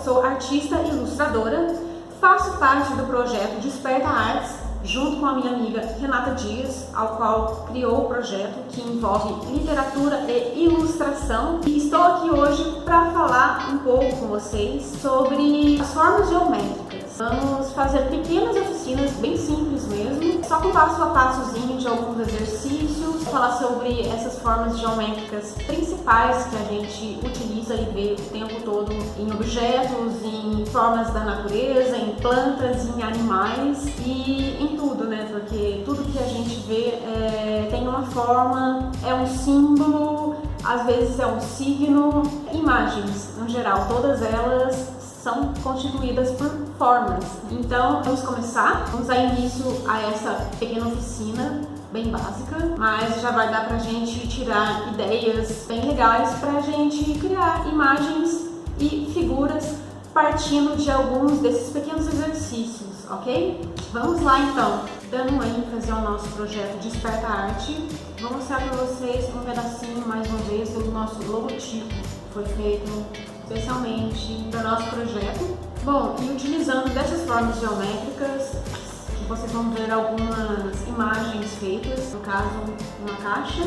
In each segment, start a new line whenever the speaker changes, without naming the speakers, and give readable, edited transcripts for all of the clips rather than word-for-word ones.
Sou artista e ilustradora, faço parte do projeto Desperta Artes, junto com a minha amiga Renata Dias, ao qual criou o projeto que envolve literatura e ilustração. E estou aqui hoje para falar um pouco com vocês sobre as formas geométricas. Vamos fazer pequenas oficinas, bem simples mesmo, só com passo a passozinho de alguns exercícios, falar sobre essas formas geométricas principais que a gente utiliza e vê o tempo todo em objetos, em formas da natureza, em plantas, em animais e em tudo, né? Porque tudo que a gente vê tem uma forma, é um símbolo, às vezes é um signo, imagens, no geral, todas elas são constituídas por formas. Então, vamos começar. Vamos dar início a essa pequena oficina bem básica, mas já vai dar pra gente tirar ideias bem legais pra gente criar imagens e figuras partindo de alguns desses pequenos exercícios, ok? Vamos lá então, dando ênfase ao nosso projeto Desperta Arte, vou mostrar para vocês um pedacinho mais uma vez do nosso logotipo. Foi feito especialmente para o nosso projeto. Bom, e utilizando dessas formas geométricas, vocês vão ver algumas imagens feitas, no caso uma caixa,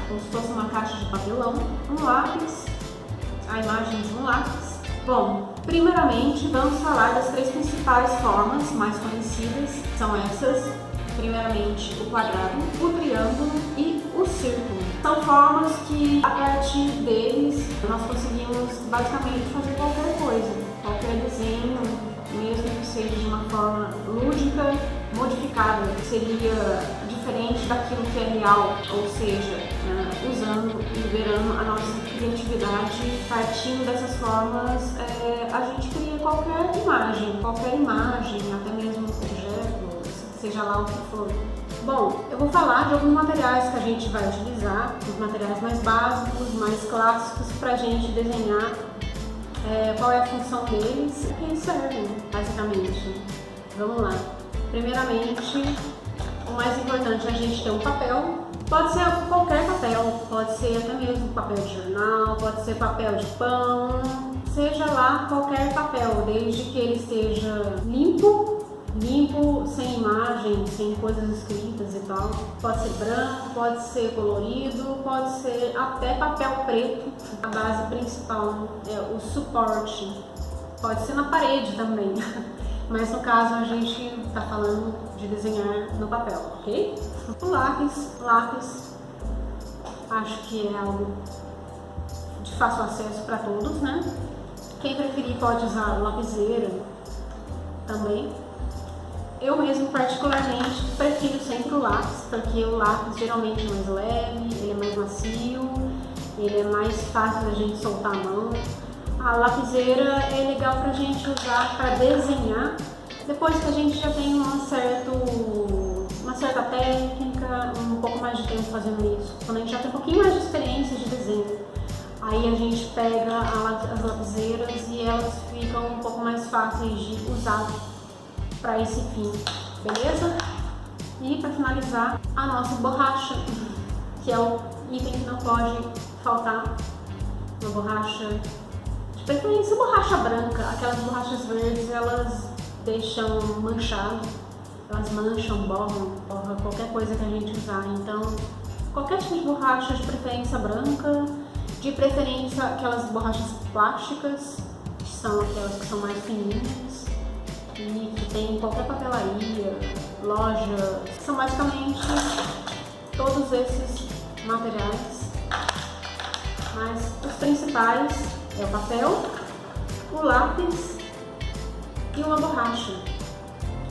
como se fosse uma caixa de papelão, um lápis, a imagem de um lápis. Bom, primeiramente vamos falar das três principais formas mais conhecidas, são essas. Primeiramente o quadrado, o triângulo e o círculo. São formas que a partir deles nós conseguimos basicamente fazer qualquer coisa, qualquer desenho, mesmo que seja de uma forma lúdica, modificada, que seria diferente daquilo que é real, ou seja, usando e liberando a nossa criatividade, partindo dessas formas, a gente cria qualquer imagem, até mesmo objeto, seja lá o que for. Bom, eu vou falar de alguns materiais que a gente vai utilizar, os materiais mais básicos, mais clássicos, para a gente desenhar qual é a função deles e para que eles servem, basicamente. Vamos lá. Primeiramente, o mais importante é a gente ter um papel. Pode ser qualquer papel, pode ser até mesmo papel de jornal, pode ser papel de pão, seja lá qualquer papel, desde que ele esteja limpo, sem imagem, sem coisas escritas e tal. Pode ser branco, pode ser colorido, pode ser até papel preto. A base principal é o suporte. Pode ser na parede também, mas no caso a gente está falando de desenhar no papel, ok? O lápis, acho que é algo de fácil acesso para todos, né? Quem preferir pode usar lapiseira também. Eu mesmo, particularmente, prefiro sempre o lápis, porque o lápis geralmente é mais leve, ele é mais macio, ele é mais fácil da gente soltar a mão. A lapiseira é legal pra gente usar para desenhar, depois que a gente já tem uma certa técnica, um pouco mais de tempo fazendo isso. Quando a gente já tem um pouquinho mais de experiência de desenho, aí a gente pega as lapiseiras e elas ficam um pouco mais fáceis de usar para esse fim, beleza? E para finalizar, a nossa borracha, que é o item que não pode faltar. Uma borracha, de preferência borracha branca. Aquelas borrachas verdes, elas deixam manchado, elas mancham, borram qualquer coisa que a gente usar. Então, qualquer tipo de borracha, de preferência branca, de preferência aquelas borrachas plásticas, que são aquelas que são mais fininhas e que tem em qualquer papelaria, loja. São basicamente todos esses materiais, mas os principais é o papel, o lápis e uma borracha,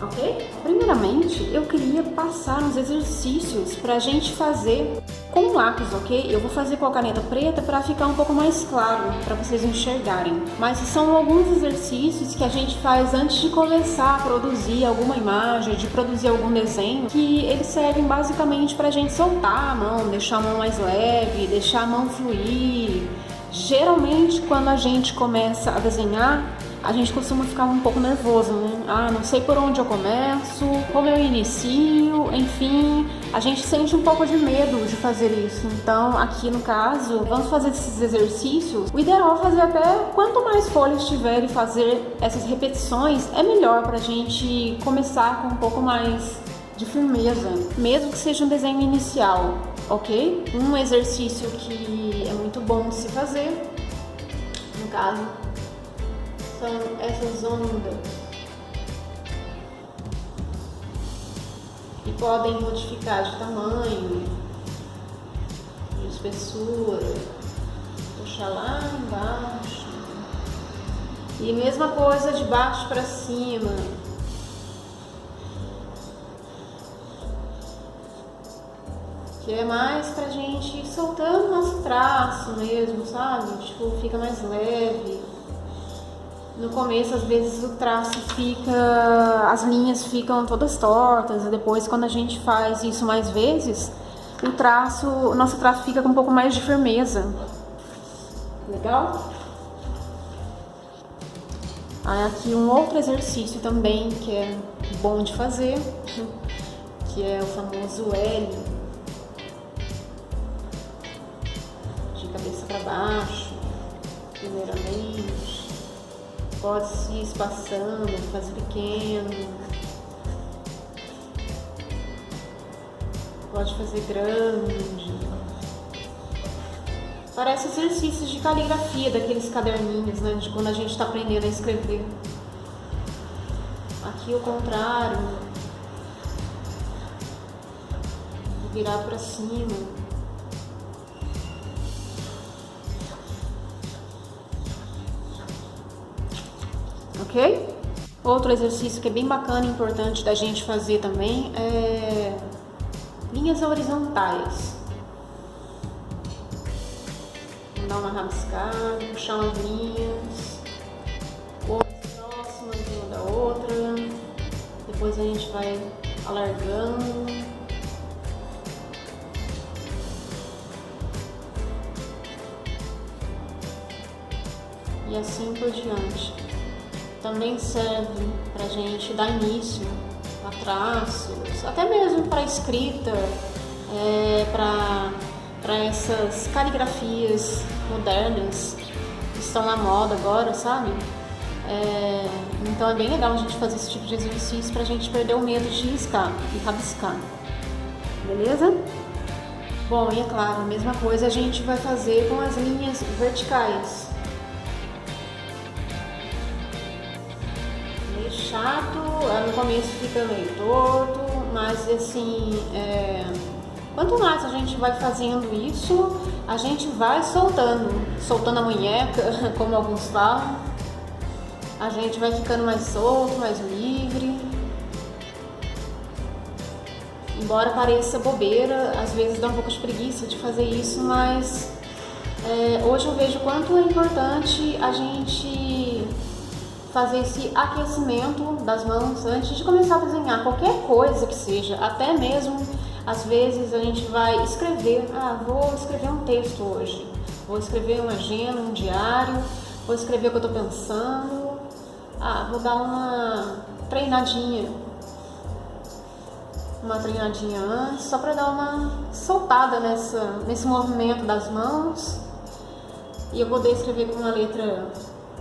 ok? Primeiramente, eu queria passar uns exercícios para a gente fazer com lápis, ok? Eu vou fazer com a caneta preta para ficar um pouco mais claro, para vocês enxergarem. Mas são alguns exercícios que a gente faz antes de começar a produzir alguma imagem, de produzir algum desenho, que eles servem basicamente para a gente soltar a mão, deixar a mão mais leve, deixar a mão fluir. Geralmente, quando a gente começa a desenhar, a gente costuma ficar um pouco nervoso, né? Ah, não sei por onde eu começo, como eu inicio, enfim, a gente sente um pouco de medo de fazer isso. Então, aqui no caso, vamos fazer esses exercícios. O ideal é fazer até quanto mais folhas tiver e fazer essas repetições, é melhor pra gente começar com um pouco mais de firmeza, mesmo que seja um desenho inicial, ok? Um exercício que é muito bom de se fazer, no caso, são essas ondas que podem modificar de tamanho, de espessura, puxar lá embaixo e mesma coisa de baixo para cima. Que é mais pra gente ir soltando nosso traço mesmo, sabe? Tipo, fica mais leve. No começo, às vezes, o traço fica... as linhas ficam todas tortas. E depois, quando a gente faz isso mais vezes, o nosso traço fica com um pouco mais de firmeza. Legal? Aí aqui um outro exercício também que é bom de fazer, que é o famoso L. De cabeça para baixo, primeiramente. Pode se ir espaçando, fazer pequeno, pode fazer grande. Parece exercícios de caligrafia daqueles caderninhos, né? De quando a gente está aprendendo a escrever. Aqui o contrário, virar para cima. Ok? Outro exercício que é bem bacana e importante da gente fazer também é linhas horizontais. Vamos dar uma rabiscada, puxar umas linhas, outras próximas uma da outra. Depois a gente vai alargando. E assim por diante. Também serve para a gente dar início a traços, até mesmo para escrita, para essas caligrafias modernas que estão na moda agora, sabe? Então é bem legal a gente fazer esse tipo de exercício para a gente perder o medo de riscar e rabiscar, beleza? Bom, e é claro, a mesma coisa a gente vai fazer com as linhas verticais. Chato, no começo fica meio torto, mas assim, quanto mais a gente vai fazendo isso, a gente vai soltando a munheca, como alguns falam, a gente vai ficando mais solto, mais livre. Embora pareça bobeira, às vezes dá um pouco de preguiça de fazer isso, mas hoje eu vejo o quanto é importante a gente fazer esse aquecimento das mãos antes de começar a desenhar qualquer coisa que seja, até mesmo às vezes a gente vai escrever, vou escrever um texto hoje, vou escrever uma agenda, um diário, vou escrever o que eu estou pensando, vou dar uma treinadinha antes, só para dar uma soltada nesse movimento das mãos e eu poder escrever com uma letra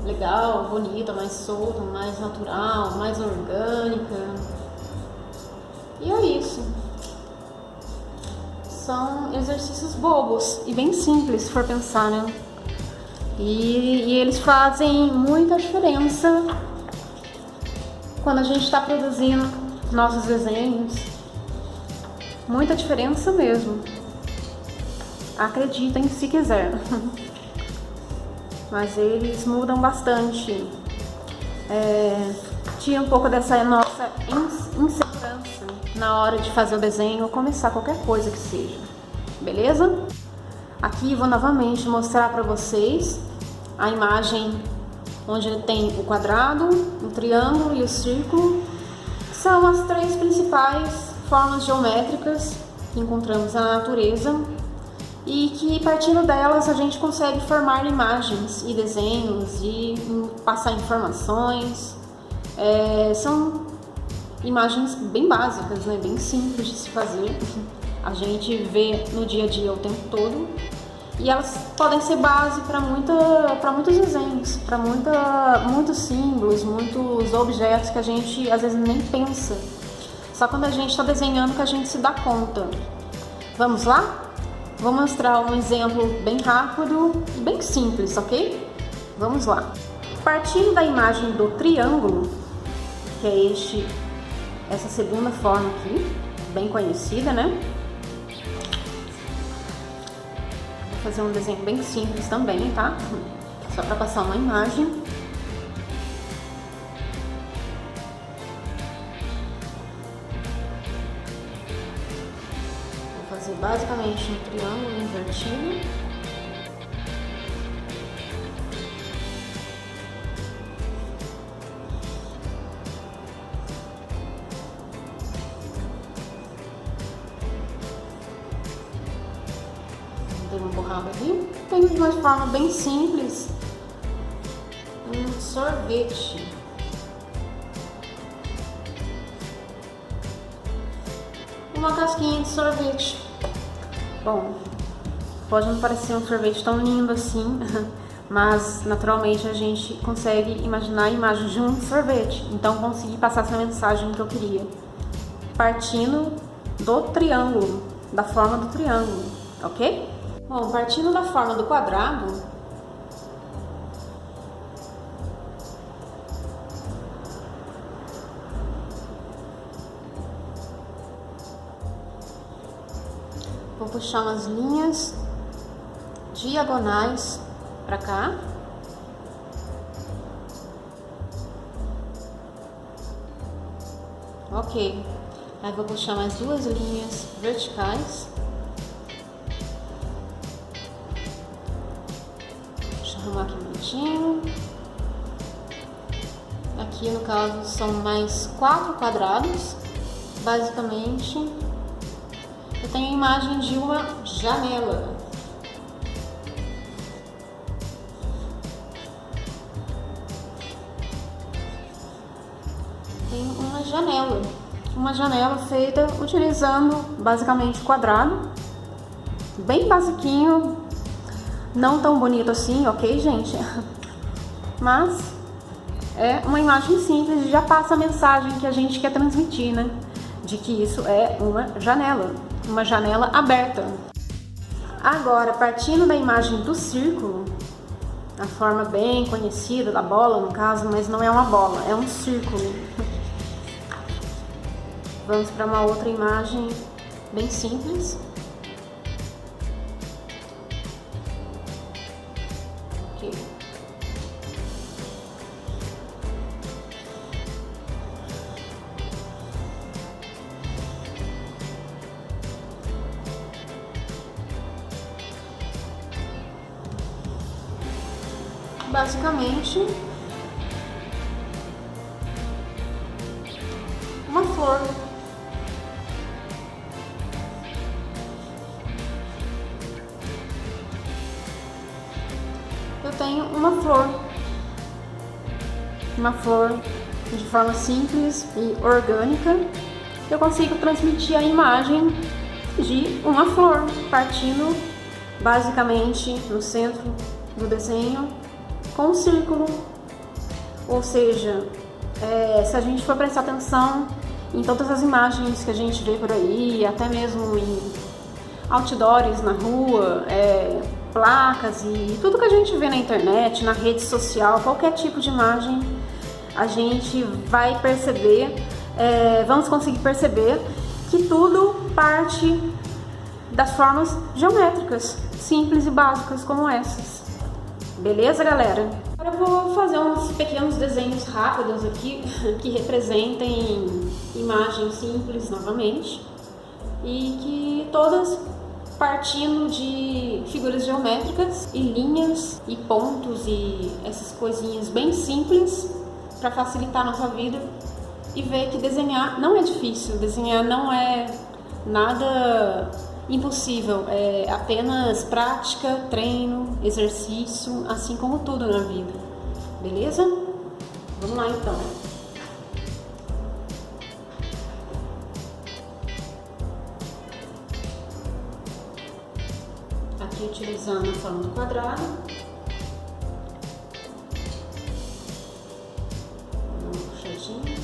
legal, bonita, mais solta, mais natural, mais orgânica. E é isso. São exercícios bobos e bem simples, se for pensar, né? E eles fazem muita diferença quando a gente está produzindo nossos desenhos. Muita diferença mesmo. Acreditem se quiser. Mas eles mudam bastante. Tira um pouco dessa nossa insegurança na hora de fazer o desenho ou começar qualquer coisa que seja. beleza? Aqui vou novamente mostrar para vocês a imagem onde tem o quadrado, o triângulo e o círculo. São as três principais formas geométricas que encontramos na natureza e que, partindo delas, a gente consegue formar imagens e desenhos e passar informações. São imagens bem básicas, né? Bem simples de se fazer. A gente vê no dia a dia o tempo todo e elas podem ser base para muitos desenhos, para muitos símbolos, muitos objetos que a gente às vezes nem pensa. Só quando a gente está desenhando que a gente se dá conta. Vamos lá? Vou mostrar um exemplo bem rápido e bem simples, ok? Vamos lá. Partindo da imagem do triângulo, que é essa segunda forma aqui, bem conhecida, né? Vou fazer um desenho bem simples também, tá? Só para passar uma imagem. Vou fazer basicamente um triângulo invertido. Dei uma borrada ali. Tem de uma forma bem simples um sorvete. Uma casquinha de sorvete. Bom, pode não parecer um sorvete tão lindo assim, mas naturalmente a gente consegue imaginar a imagem de um sorvete. Então consegui passar essa mensagem que eu queria, partindo do triângulo, da forma do triângulo, ok? Bom, partindo da forma do quadrado, vou puxar umas linhas diagonais para cá. Ok. Aí vou puxar mais duas linhas verticais. Deixa eu arrumar aqui bonitinho. Aqui no caso são mais 4 quadrados. Basicamente, eu tenho a imagem de uma janela. Tem uma janela feita utilizando basicamente quadrado, bem basiquinho, não tão bonito assim, ok, gente? Mas é uma imagem simples e já passa a mensagem que a gente quer transmitir, né? De que isso é uma janela aberta. Agora, partindo da imagem do círculo, a forma bem conhecida da bola, no caso, mas não é uma bola, é um círculo. Vamos para uma outra imagem bem simples. Ok. Basicamente, uma flor. Eu tenho uma flor de forma simples e orgânica. Eu consigo transmitir a imagem de uma flor, partindo basicamente no centro do desenho com um círculo. Ou seja, se a gente for prestar atenção em todas as imagens que a gente vê por aí, até mesmo em outdoors na rua, placas e tudo que a gente vê na internet, na rede social, qualquer tipo de imagem, a gente vai perceber, vamos conseguir perceber que tudo parte das formas geométricas, simples e básicas como essas. Beleza, galera? Agora eu vou fazer uns pequenos desenhos rápidos aqui que representem imagens simples novamente e que todas partindo de figuras geométricas e linhas e pontos e essas coisinhas bem simples para facilitar a nossa vida e ver que desenhar não é difícil, desenhar não é nada impossível, é apenas prática, treino, exercício, assim como tudo na vida, beleza? Vamos lá então. Aqui utilizando a forma do quadrado, uma puxadinha.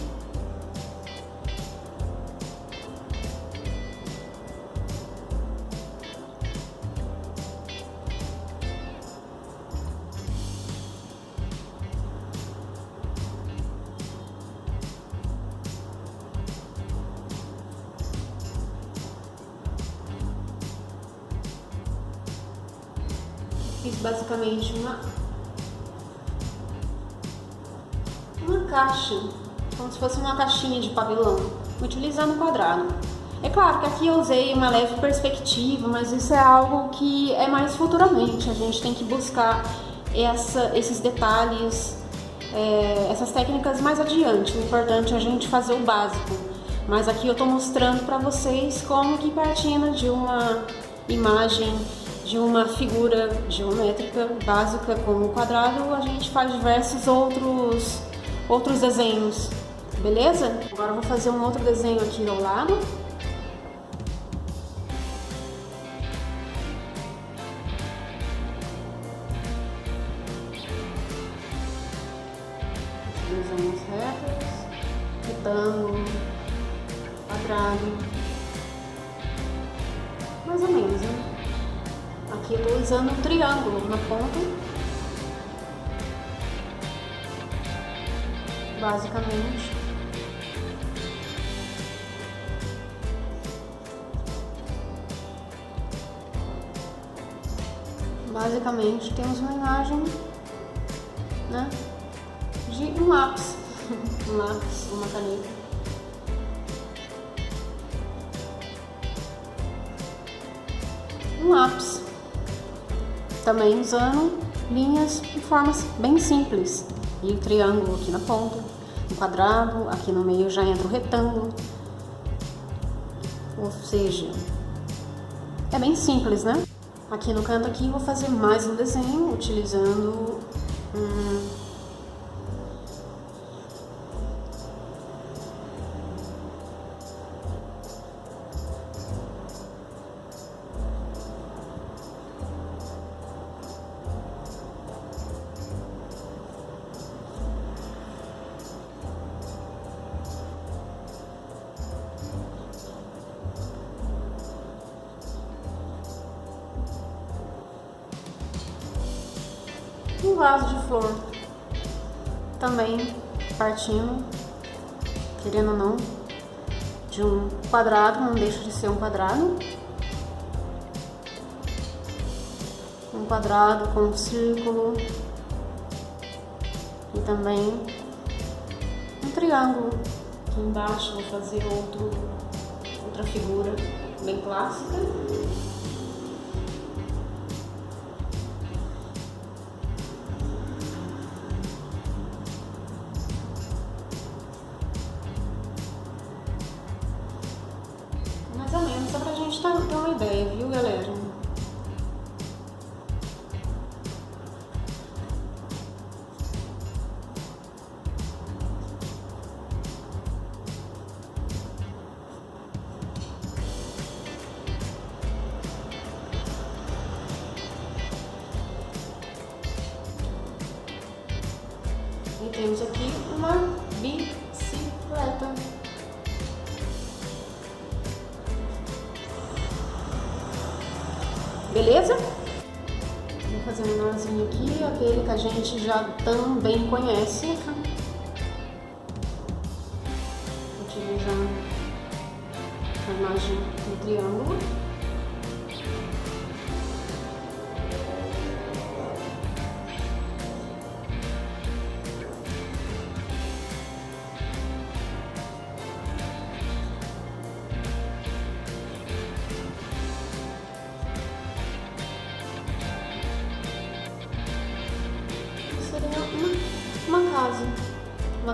Fiz basicamente uma caixa, como se fosse uma caixinha de papelão, utilizando o quadrado. É claro que aqui eu usei uma leve perspectiva, mas isso é algo que é mais futuramente. A gente tem que buscar esses detalhes, essas técnicas mais adiante. O importante é a gente fazer o básico. Mas aqui eu estou mostrando para vocês como que partindo de uma imagem, de uma figura geométrica básica como o quadrado, a gente faz diversos outros desenhos, beleza? Agora eu vou fazer um outro desenho aqui ao lado. Utilizando as retas, retângulo, quadrado, mais ou menos, né? Aqui eu estou usando um triângulo na ponta, basicamente. Basicamente temos uma imagem, né, de um lápis, uma caneta. Um lápis. Também usando linhas e formas bem simples. E o triângulo aqui na ponta, o quadrado, aqui no meio já entra o retângulo. Ou seja, é bem simples, né? Aqui no canto aqui eu vou fazer mais um desenho utilizando um vaso de flor, também partindo, querendo ou não, de um quadrado, não deixa de ser um quadrado. Um quadrado com um círculo e também um triângulo. Aqui embaixo vou fazer outra figura bem clássica. Mais ou menos, só pra gente ter uma ideia, viu, galera? E temos aqui uma bicicleta. Beleza? Vou fazer um nozinho aqui, aquele que a gente já também conhece. Utilizando a imagem do triângulo.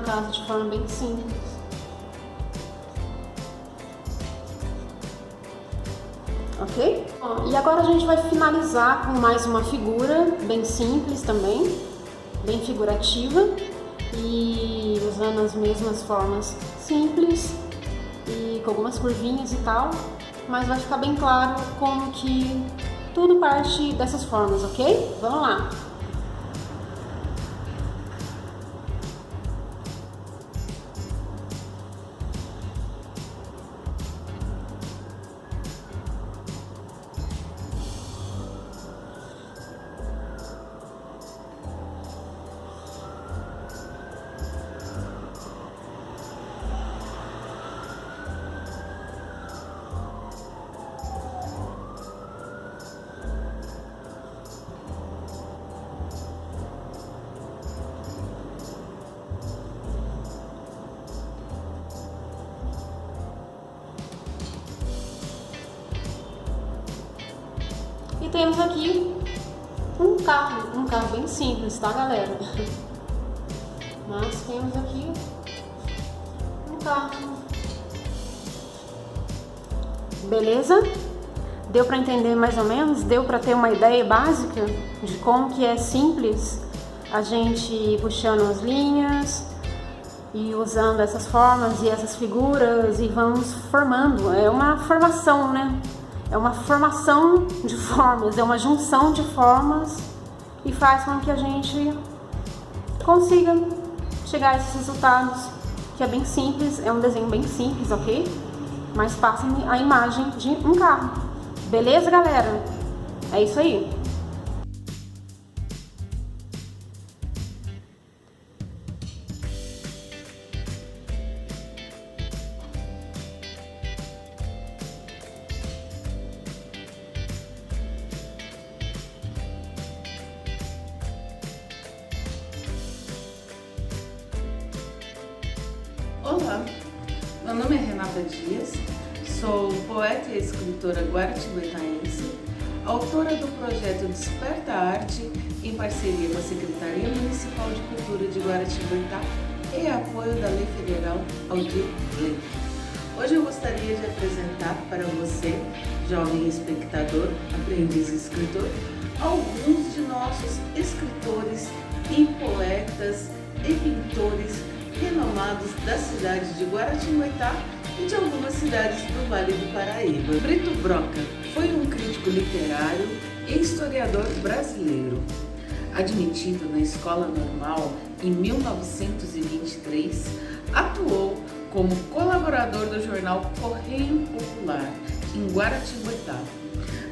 casa de forma bem simples. Ok? Bom, e agora a gente vai finalizar com mais uma figura bem simples também, bem figurativa, e usando as mesmas formas simples e com algumas curvinhas e tal, mas vai ficar bem claro como que tudo parte dessas formas, ok? Vamos lá! E temos aqui um carro bem simples, tá, galera? Mas temos aqui um carro. Beleza? Deu para entender mais ou menos? Deu para ter uma ideia básica de como que é simples a gente ir puxando as linhas e usando essas formas e essas figuras e vamos formando. É uma formação, né? É uma formação de formas, é uma junção de formas e faz com que a gente consiga chegar a esses resultados, que é bem simples, é um desenho bem simples, ok? Mas passa a imagem de um carro. Beleza, galera? É isso aí.
Olá, meu nome é Renata Dias, sou poeta e escritora guaratinguetaense, autora do projeto Desperta Arte em parceria com a Secretaria Municipal de Cultura de Guaratinguetá e apoio da Lei Federal Aldir Blanc. Hoje eu gostaria de apresentar para você, jovem espectador, aprendiz escritor, alguns de nossos escritores e poetas e pintores renomados da cidade de Guaratinguetá e de algumas cidades do Vale do Paraíba. Brito Broca foi um crítico literário e historiador brasileiro. Admitido na Escola Normal em 1923, atuou como colaborador do jornal Correio Popular em Guaratinguetá.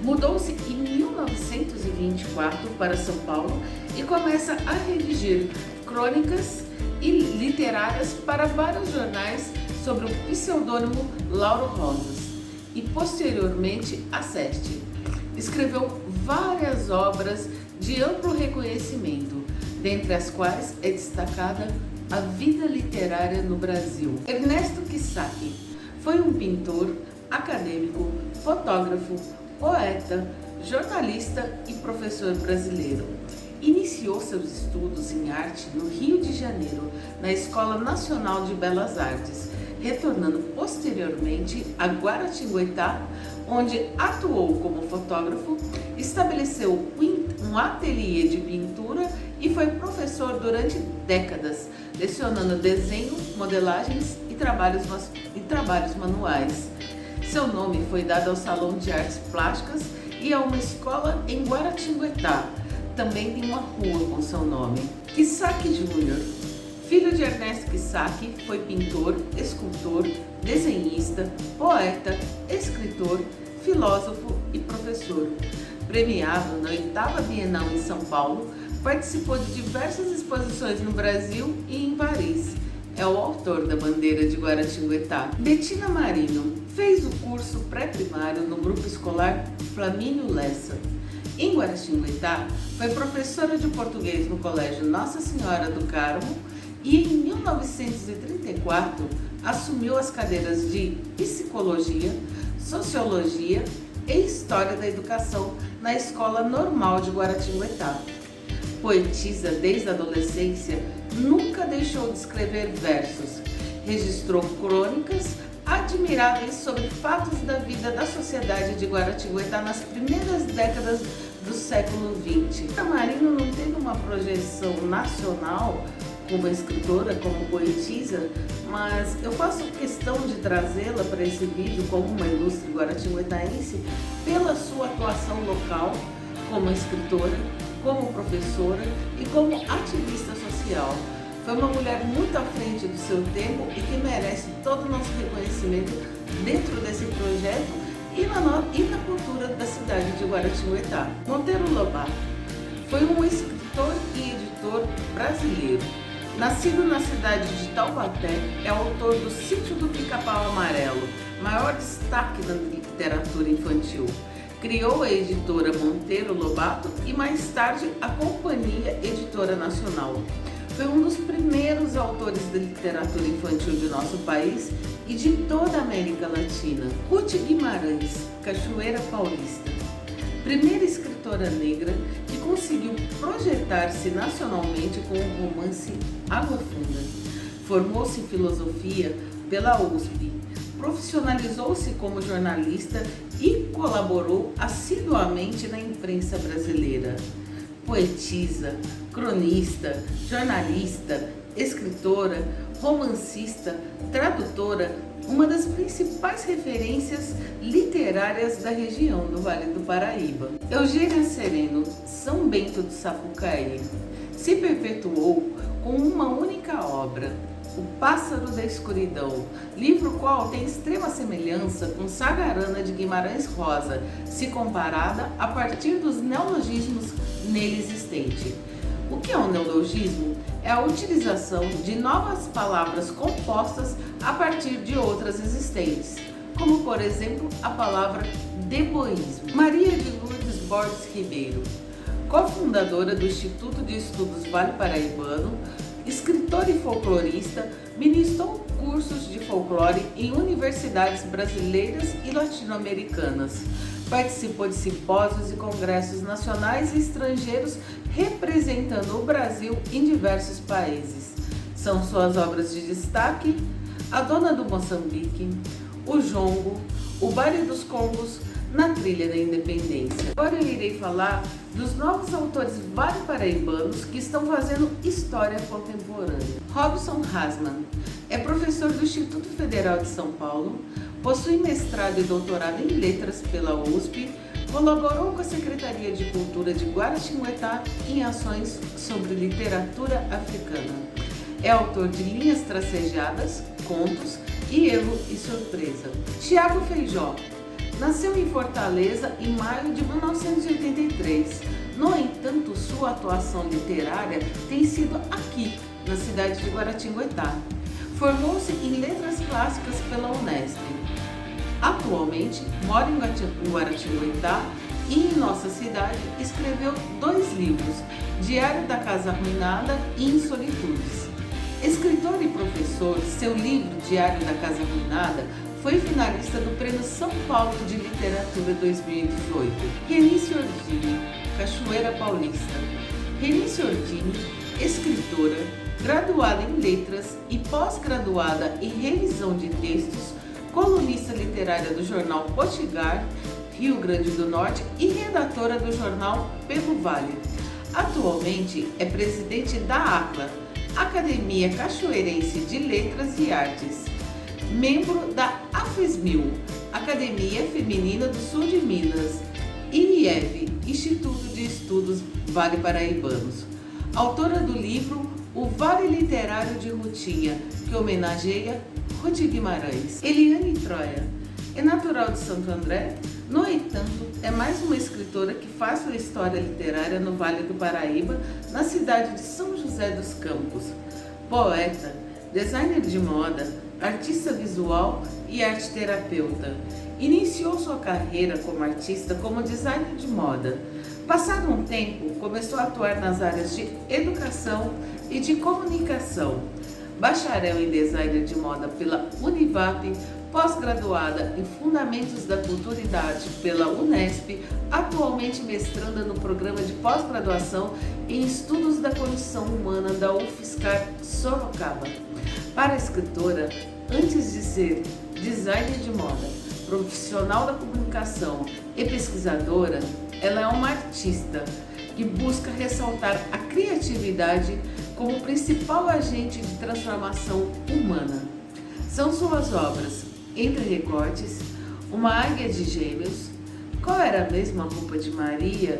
Mudou-se em 1924 para São Paulo e começa a redigir crônicas e literárias para vários jornais sob o pseudônimo Lauro Rosas e posteriormente a Seste. Escreveu várias obras de amplo reconhecimento, dentre as quais é destacada A Vida Literária no Brasil. Ernesto Quissac foi um pintor, acadêmico, fotógrafo, poeta, jornalista e professor brasileiro. Iniciou seus estudos em arte no Rio de Janeiro, na Escola Nacional de Belas Artes, retornando posteriormente a Guaratinguetá, onde atuou como fotógrafo, estabeleceu um ateliê de pintura e foi professor durante décadas, lecionando desenho, modelagens e trabalhos manuais. Seu nome foi dado ao Salão de Artes Plásticas e a uma escola em Guaratinguetá. Também tem uma rua com seu nome. Quissac Júnior, filho de Ernesto Quissac, foi pintor, escultor, desenhista, poeta, escritor, filósofo e professor. Premiado na 8ª Bienal em São Paulo, participou de diversas exposições no Brasil e em Paris. É o autor da bandeira de Guaratinguetá. Betina Marino fez o curso pré-primário no grupo escolar Flamínio Lessa. Em Guaratinguetá, foi professora de português no Colégio Nossa Senhora do Carmo e em 1934 assumiu as cadeiras de Psicologia, Sociologia e História da Educação na Escola Normal de Guaratinguetá. Poetisa desde a adolescência, nunca deixou de escrever versos. Registrou crônicas admiráveis sobre fatos da vida da sociedade de Guaratinguetá nas primeiras décadas do século XX. Marino não teve uma projeção nacional como escritora, como poetisa, mas eu faço questão de trazê-la para esse vídeo como uma ilustre guaratinguetaense pela sua atuação local como escritora, como professora e como ativista social. Foi uma mulher muito à frente do seu tempo e que merece todo o nosso reconhecimento dentro desse projeto e na cultura da cidade de Guaratinguetá. Monteiro Lobato foi um escritor e editor brasileiro. Nascido na cidade de Taubaté, é autor do Sítio do Pica-Pau Amarelo, maior destaque da literatura infantil. Criou a editora Monteiro Lobato e mais tarde a Companhia Editora Nacional. Foi um dos primeiros autores da literatura infantil de nosso país e de toda a América Latina. Ruth Guimarães, Cachoeira Paulista. Primeira escritora negra que conseguiu projetar-se nacionalmente com o romance Água Funda. Formou-se em filosofia pela USP, profissionalizou-se como jornalista e colaborou assiduamente na imprensa brasileira. Poetisa, cronista, jornalista, escritora, romancista, tradutora, uma das principais referências literárias da região do Vale do Paraíba. Eugênia Sereno, São Bento do Sapucaí, se perpetuou com uma única obra, O Pássaro da Escuridão, livro qual tem extrema semelhança com Sagarana de Guimarães Rosa, se comparada a partir dos neologismos nele existentes. O que é um neologismo? É a utilização de novas palavras compostas a partir de outras existentes, como por exemplo a palavra deboísmo. Maria de Lourdes Borges Ribeiro, cofundadora do Instituto de Estudos Vale Paraibano, escritora e folclorista, ministrou cursos de folclore em universidades brasileiras e latino-americanas. Participou de simpósios e congressos nacionais e estrangeiros representando o Brasil em diversos países. São suas obras de destaque A Dona do Moçambique, O Jongo, O Baile dos Congos, Na Trilha da Independência. Agora eu irei falar dos novos autores vale-paraibanos que estão fazendo história contemporânea. Robson Hasman é professor do Instituto Federal de São Paulo, possui mestrado e doutorado em letras pela USP, colaborou com a Secretaria de Cultura de Guaratinguetá em ações sobre literatura africana. É autor de Linhas Tracejadas, Contos e Erro e Surpresa. Tiago Feijó nasceu em Fortaleza em maio de 1983. No entanto, sua atuação literária tem sido aqui, na cidade de Guaratinguetá. Formou-se em Letras Clássicas pela Unesp. Atualmente, mora em Guaratinguetá e em nossa cidade escreveu 2 livros, Diário da Casa Arruinada e Em Solitudes. Escritor e professor, seu livro Diário da Casa Arruinada foi finalista do Prêmio São Paulo de Literatura 2018. Renice Ordini, Cachoeira Paulista. Renice Ordini, escritora, graduada em Letras e pós-graduada em Revisão de Textos, colunista literária do jornal Potigar, Rio Grande do Norte e redatora do jornal Pelo Vale. Atualmente é presidente da ACLA, Academia Cachoeirense de Letras e Artes, membro da AFESMIL, Academia Feminina do Sul de Minas, e IEV, Instituto de Estudos Vale Paraibanos. Autora do livro O Vale Literário de Rutinha, que homenageia Ruth Guimarães. Eliane Troia é natural de Santo André, no entanto, é mais uma escritora que faz sua história literária no Vale do Paraíba, na cidade de São José dos Campos. Poeta, designer de moda, artista visual e arte-terapeuta. Iniciou sua carreira como artista como designer de moda. Passado um tempo, começou a atuar nas áreas de educação e de comunicação. bacharel em design de moda pela Univap, pós-graduada em Fundamentos da Culturidade pela Unesp, atualmente mestranda no programa de pós-graduação em Estudos da Condição Humana da UFSCar Sorocaba. Para a escritora, antes de ser designer de moda, profissional da comunicação e pesquisadora, ela é uma artista que busca ressaltar a criatividade como principal agente de transformação humana. São suas obras Entre Recortes, Uma Águia de Gêmeos, Qual Era Mesmo a Roupa de Maria?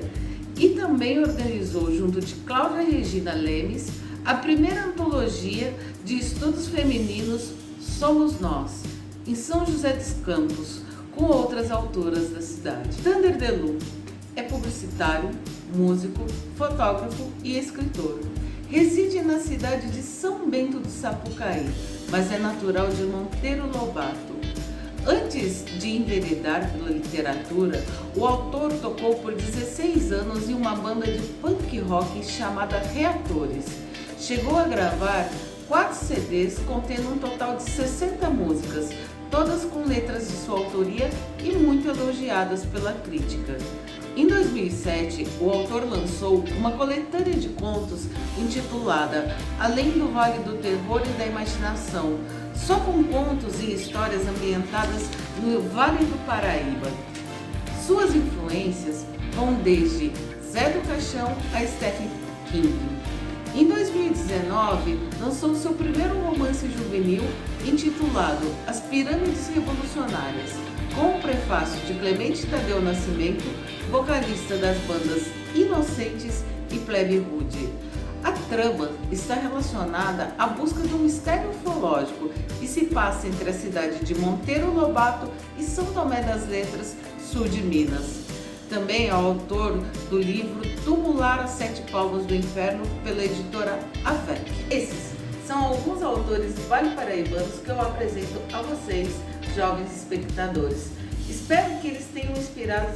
E também organizou, junto de Cláudia Regina Lemes, a primeira antologia de estudos femininos Somos Nós, em São José dos Campos, com outras autoras da cidade. Tander Delu é publicitário, músico, fotógrafo e escritor. Reside na cidade de São Bento do Sapucaí, mas é natural de Monteiro Lobato. Antes de enveredar pela literatura, o autor tocou por 16 anos em uma banda de punk rock chamada Reatores. Chegou a gravar 4 CDs contendo um total de 60 músicas, todas com letras de sua autoria e muito elogiadas pela crítica. Em 2007, o autor lançou uma coletânea de contos intitulada Além do Vale do Terror e da Imaginação, só com contos e histórias ambientadas no Vale do Paraíba. Suas influências vão desde Zé do Caixão a Stephen King. Em 2019, lançou seu primeiro romance juvenil intitulado As Pirâmides Revolucionárias, com o prefácio de Clemente Tadeu Nascimento, vocalista das bandas Inocentes e Plebe Rude. A trama está relacionada à busca de um mistério ufológico e se passa entre a cidade de Monteiro Lobato e São Tomé das Letras, sul de Minas. Também é autor do livro Tumular as 7 Palmos do Inferno, pela editora AVEC. Esses são alguns autores vale-paraibanos que eu apresento a vocês, jovens espectadores. Espero que eles tenham inspirado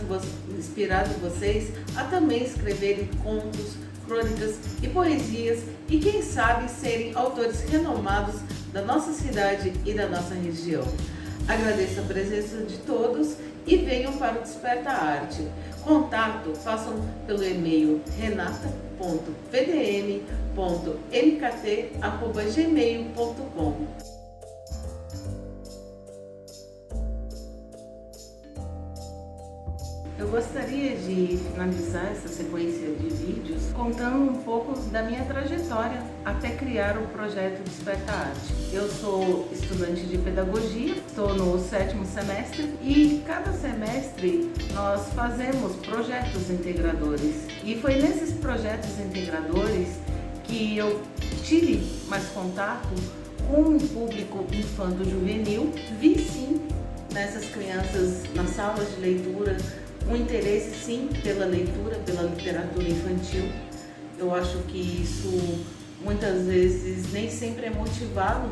vocês a também escreverem contos, crônicas e poesias e, quem sabe, serem autores renomados da nossa cidade e da nossa região. Agradeço a presença de todos e venham para o Desperta Arte. Contato, façam pelo e-mail renata.pdm.mkt@gmail.com. Eu gostaria de finalizar essa sequência de vídeos contando um pouco da minha trajetória até criar o projeto Desperta Arte. Eu sou estudante de pedagogia, estou no 7º semestre e cada semestre nós fazemos projetos integradores. E foi nesses projetos integradores que eu tive mais contato com um público infanto-juvenil. Vi sim nessas crianças nas salas de leitura um interesse sim pela leitura, pela literatura infantil. Eu acho que isso muitas vezes nem sempre é motivado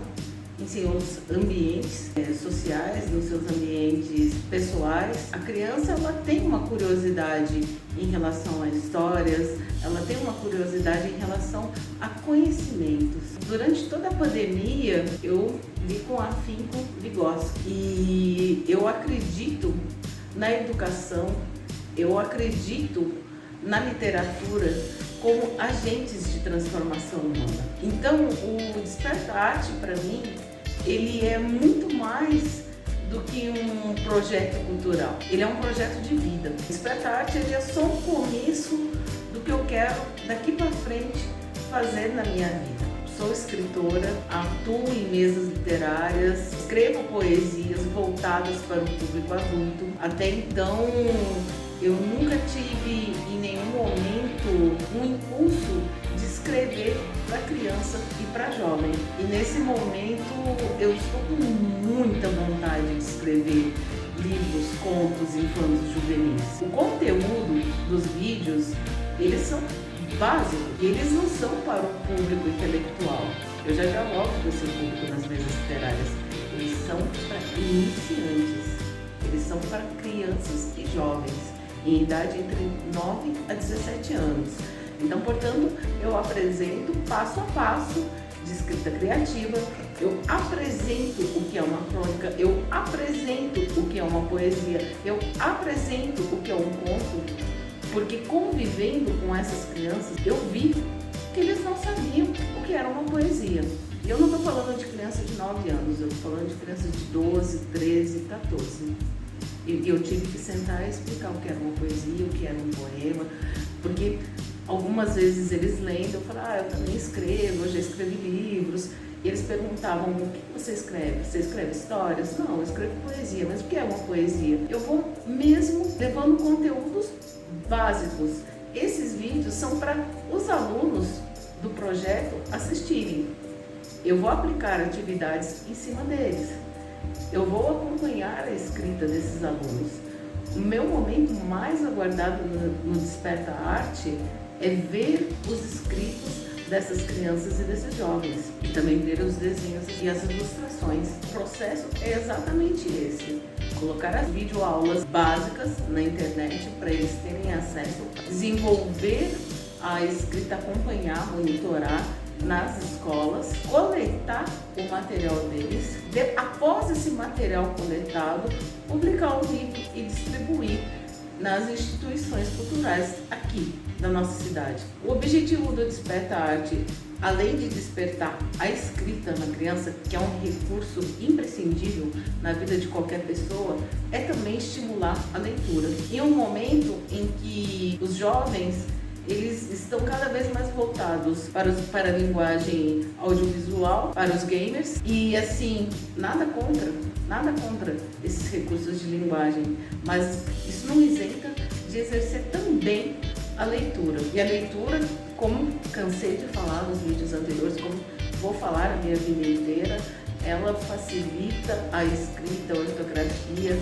em seus ambientes sociais, nos seus ambientes pessoais. A criança ela tem uma curiosidade em relação a histórias, ela tem uma curiosidade em relação a conhecimentos. Durante toda a pandemia eu li com afinco Vygotsky e eu acredito na educação, eu acredito na literatura como agentes de transformação humana. Então, o Desperta Arte, para mim, ele é muito mais do que um projeto cultural. Ele é um projeto de vida. O Desperta Arte ele é só um começo do que eu quero daqui para frente fazer na minha vida. Sou escritora, atuo em mesas literárias, escrevo poesias voltadas para o público adulto. Até então, eu nunca tive em nenhum momento um impulso de escrever para criança e para jovem. E nesse momento, eu estou com muita vontade de escrever livros, contos infantos juvenis. O conteúdo dos vídeos, eles são básicos e eles não são para o público intelectual. Eu já dialogo com esse público nas mesas literárias. Eles são para iniciantes, eles são para crianças e jovens em idade entre 9 a 17 anos. Então, portanto, eu apresento passo a passo de escrita criativa, eu apresento o que é uma crônica, eu apresento o que é uma poesia, eu apresento o que é um conto, porque convivendo com essas crianças, eu vi que eles não sabiam o que era uma poesia. E eu não estou falando de criança de 9 anos, eu estou falando de criança de 12, 13, 14. E eu tive que sentar e explicar o que era uma poesia, o que era um poema, porque algumas vezes eles lendo, eu falo, eu também escrevo, eu já escrevi livros. E eles perguntavam, o que você escreve? Você escreve histórias? Não, eu escrevo poesia. Mas o que é uma poesia? Eu vou mesmo levando conteúdos básicos. Esses vídeos são para os alunos do projeto assistirem. Eu vou aplicar atividades em cima deles. Eu vou acompanhar a escrita desses alunos. O meu momento mais aguardado no Desperta Arte é ver os escritos dessas crianças e desses jovens e também ver os desenhos e as ilustrações. O processo é exatamente esse: colocar as videoaulas básicas na internet para eles terem acesso, desenvolver a escrita, acompanhar, monitorar nas escolas, coletar o material deles, após esse material coletado, publicar o livro e distribuir nas instituições culturais aqui da nossa cidade. O objetivo do Desperta Arte, além de despertar a escrita na criança, que é um recurso imprescindível na vida de qualquer pessoa, é também estimular a leitura. Em um momento em que os jovens eles estão cada vez mais voltados para a linguagem audiovisual, para os gamers, e assim, nada contra esses recursos de linguagem, mas isso não isenta de exercer também a leitura. E a leitura, como cansei de falar nos vídeos anteriores, como vou falar a minha vida inteira, ela facilita a escrita, a ortografia.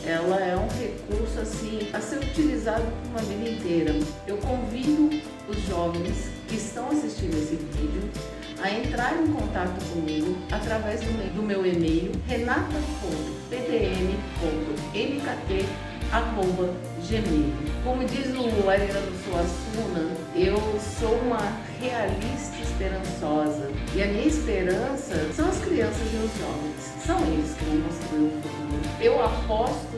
Ela é um recurso assim a ser utilizado por uma vida inteira. Eu convido os jovens que estão assistindo esse vídeo a entrar em contato comigo através do meu e-mail renata.pdm.mkt@gmail. Como diz o Ariano Suassuna, eu sou uma realista esperançosa e a minha esperança são as crianças e os jovens. São eles que vão construir o futuro. Eu aposto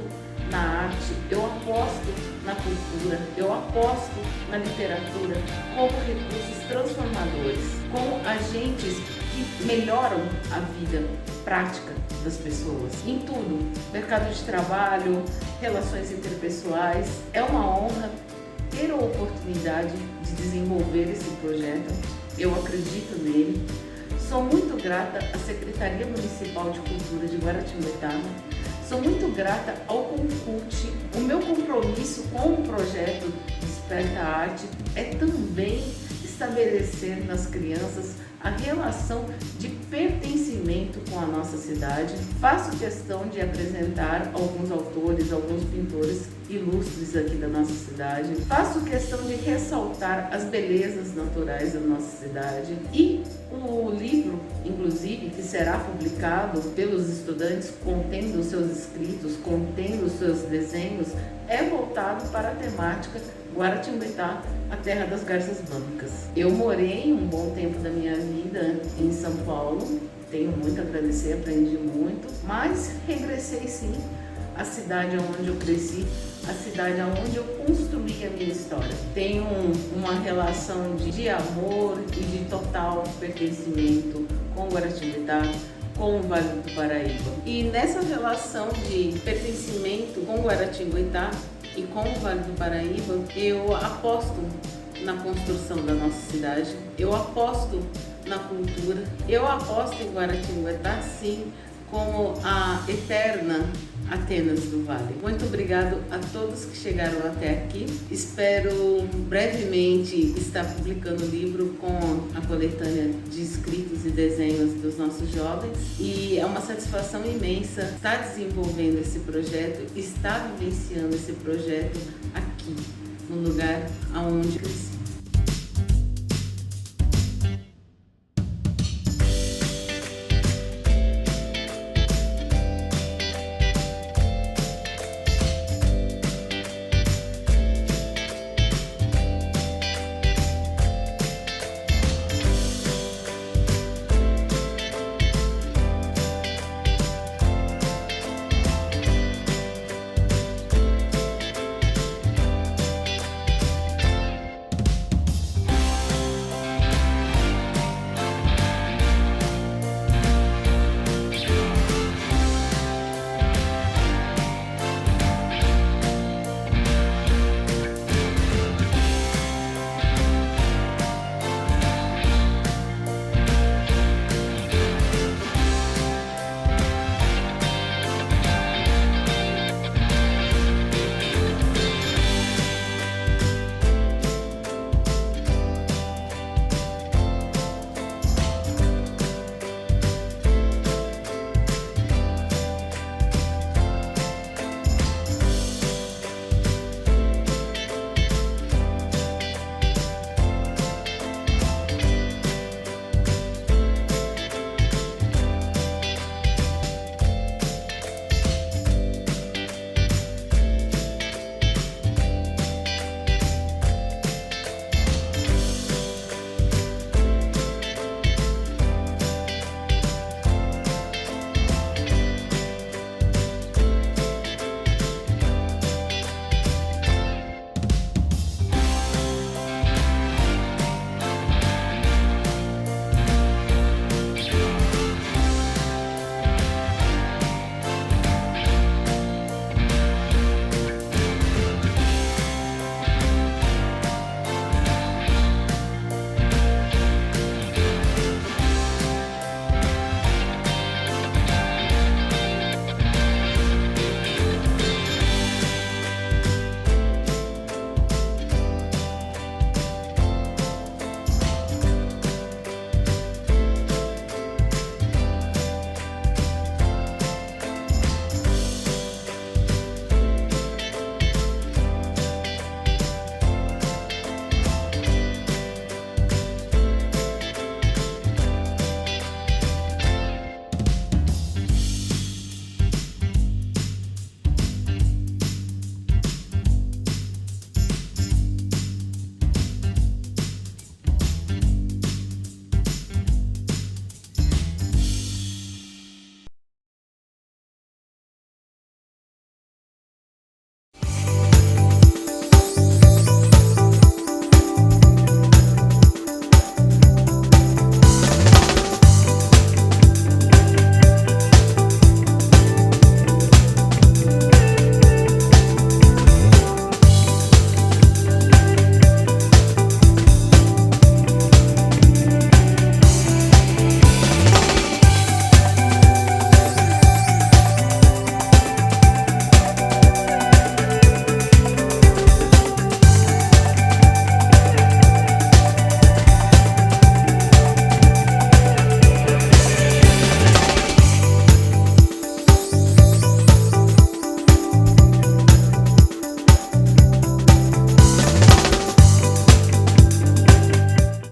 na arte, eu aposto na cultura, eu aposto na literatura como recursos transformadores, como agentes que melhoram a vida prática das pessoas. Em tudo, mercado de trabalho, relações interpessoais. É uma honra ter a oportunidade de desenvolver esse projeto. Eu acredito nele. Sou muito grata à Secretaria Municipal de Cultura de Guaratinguetá. Sou muito grata ao Concult. O meu compromisso com o projeto Desperta Arte é também estabelecer nas crianças a relação de pertencimento com a nossa cidade. Faço questão de apresentar alguns autores, alguns pintores ilustres aqui da nossa cidade. Faço questão de ressaltar as belezas naturais da nossa cidade. E o livro, inclusive, que será publicado pelos estudantes, contendo os seus escritos, contendo os seus desenhos, é voltado para a temática Guaratinguetá, a terra das garças brancas. Eu morei um bom tempo da minha vida em São Paulo, tenho muito a agradecer, aprendi muito, mas regressei sim à cidade onde eu cresci, a cidade onde eu construí a minha história. Tenho uma relação de amor e de total pertencimento com Guaratinguetá, com o Vale do Paraíba. E nessa relação de pertencimento com Guaratinguetá e com o Vale do Paraíba, eu aposto na construção da nossa cidade, eu aposto na cultura, eu aposto em Guaratinguetá, sim, como a eterna Atenas do Vale. Muito obrigado a todos que chegaram até aqui. Espero brevemente estar publicando o livro com a coletânea de escritos e desenhos dos nossos jovens. E é uma satisfação imensa estar desenvolvendo esse projeto, estar vivenciando esse projeto aqui, no lugar onde cresci.